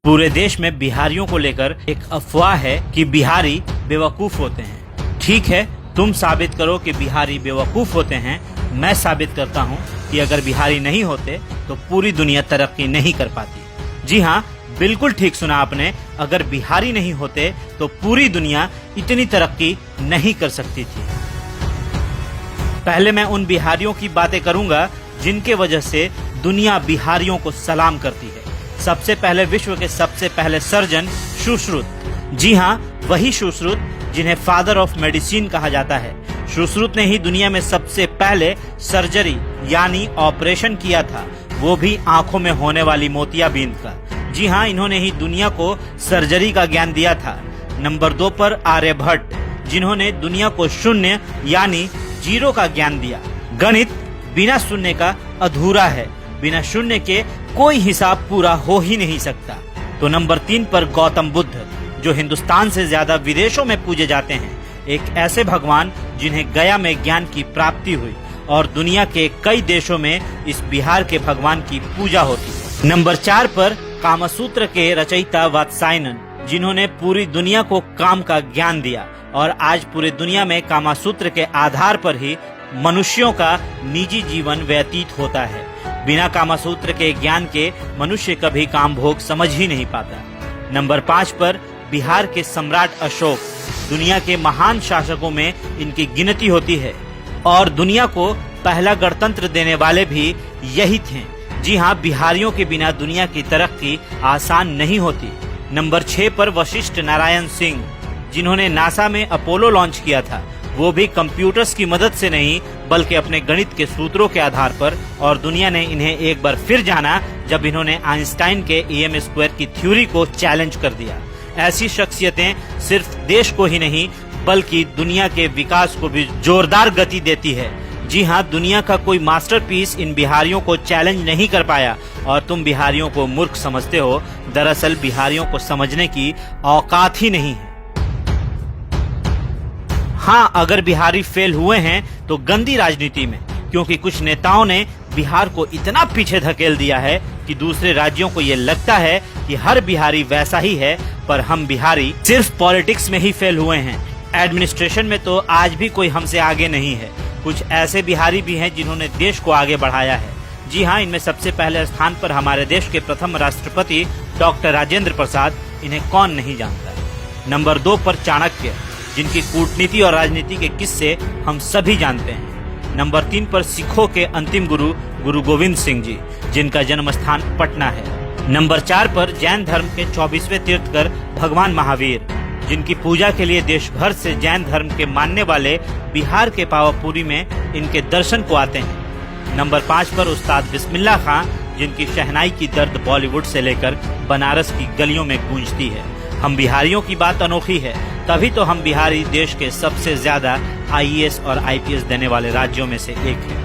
पूरे देश में बिहारियों को लेकर एक अफवाह है कि बिहारी बेवकूफ होते हैं। ठीक है, तुम साबित करो कि बिहारी बेवकूफ होते हैं। मैं साबित करता हूँ कि अगर बिहारी नहीं होते तो पूरी दुनिया तरक्की नहीं कर पाती। जी हाँ, बिल्कुल ठीक सुना आपने। अगर बिहारी नहीं होते तो पूरी दुनिया इतनी तरक्की नहीं कर सकती थी। पहले मैं उन बिहारियों की बातें करूंगा जिनके वजह से दुनिया बिहारियों को सलाम करती है। सबसे पहले विश्व के सबसे पहले सर्जन सुश्रुत। जी हाँ, वही सुश्रुत जिन्हें फादर ऑफ मेडिसिन कहा जाता है। सुश्रुत ने ही दुनिया में सबसे पहले सर्जरी यानी ऑपरेशन किया था, वो भी आंखों में होने वाली मोतियाबिंद का। जी हाँ, इन्होंने ही दुनिया को सर्जरी का ज्ञान दिया था। नंबर 2 पर आर्यभट्ट, जिन्होंने दुनिया को शून्य यानी जीरो का ज्ञान दिया। गणित बिना शून्य का अधूरा है, बिना शून्य के कोई हिसाब पूरा हो ही नहीं सकता। तो नंबर 3 पर गौतम बुद्ध, जो हिंदुस्तान से ज्यादा विदेशों में पूजे जाते हैं। एक ऐसे भगवान जिन्हें गया में ज्ञान की प्राप्ति हुई और दुनिया के कई देशों में इस बिहार के भगवान की पूजा होती है। नंबर 4 पर कामसूत्र के रचयिता वात्सायनन, जिन्होंने पूरी दुनिया को काम का ज्ञान दिया और आज पूरी दुनिया में कामसूत्र के आधार पर ही मनुष्यों का निजी जीवन व्यतीत होता है। बिना कामसूत्र के ज्ञान के मनुष्य कभी काम भोग समझ ही नहीं पाता। नंबर 5 पर बिहार के सम्राट अशोक, दुनिया के महान शासकों में इनकी गिनती होती है और दुनिया को पहला गणतंत्र देने वाले भी यही थे। जी हाँ, बिहारियों के बिना दुनिया की तरक्की आसान नहीं होती। नंबर 6 पर वशिष्ठ नारायण सिंह, जिन्होंने नासा में अपोलो लॉन्च किया था, वो भी कंप्यूटर्स की मदद से नहीं बल्कि अपने गणित के सूत्रों के आधार पर। और दुनिया ने इन्हें एक बार फिर जाना जब इन्होंने आइंस्टाइन के EM² की थ्योरी को चैलेंज कर दिया। ऐसी शख्सियतें सिर्फ देश को ही नहीं बल्कि दुनिया के विकास को भी जोरदार गति देती है। जी हाँ, दुनिया का कोई मास्टरपीस इन बिहारियों को चैलेंज नहीं कर पाया और तुम बिहारियों को मूर्ख समझते हो। दरअसल बिहारियों को समझने की औकात ही नहीं है। हाँ, अगर बिहारी फेल हुए हैं तो गंदी राजनीति में, क्योंकि कुछ नेताओं ने बिहार को इतना पीछे धकेल दिया है कि दूसरे राज्यों को ये लगता है कि हर बिहारी वैसा ही है। पर हम बिहारी सिर्फ पॉलिटिक्स में ही फेल हुए हैं, एडमिनिस्ट्रेशन में तो आज भी कोई हमसे आगे नहीं है। कुछ ऐसे बिहारी भी हैं जिन्होंने देश को आगे बढ़ाया है। जी हाँ, इनमें सबसे पहले स्थान पर हमारे देश के प्रथम राष्ट्रपति डॉक्टर राजेंद्र प्रसाद, इन्हें कौन नहीं जानता। नंबर 2 पर चाणक्य, जिनकी कूटनीति और राजनीति के किस्से हम सभी जानते हैं। नंबर 3 पर सिखों के अंतिम गुरु गुरु गोविंद सिंह जी, जिनका जन्म स्थान पटना है। नंबर 4 पर जैन धर्म के 24वें तीर्थकर भगवान महावीर, जिनकी पूजा के लिए देश भर से जैन धर्म के मानने वाले बिहार के पावापुरी में इनके दर्शन को आते हैं। नंबर 5 पर उस्ताद बिस्मिल्लाह खां, जिनकी शहनाई की दर्द बॉलीवुड से लेकर बनारस की गलियों में गूंजती है। हम बिहारियों की बात अनोखी है, तभी तो हम बिहारी देश के सबसे ज्यादा IAS और IPS देने वाले राज्यों में से एक है।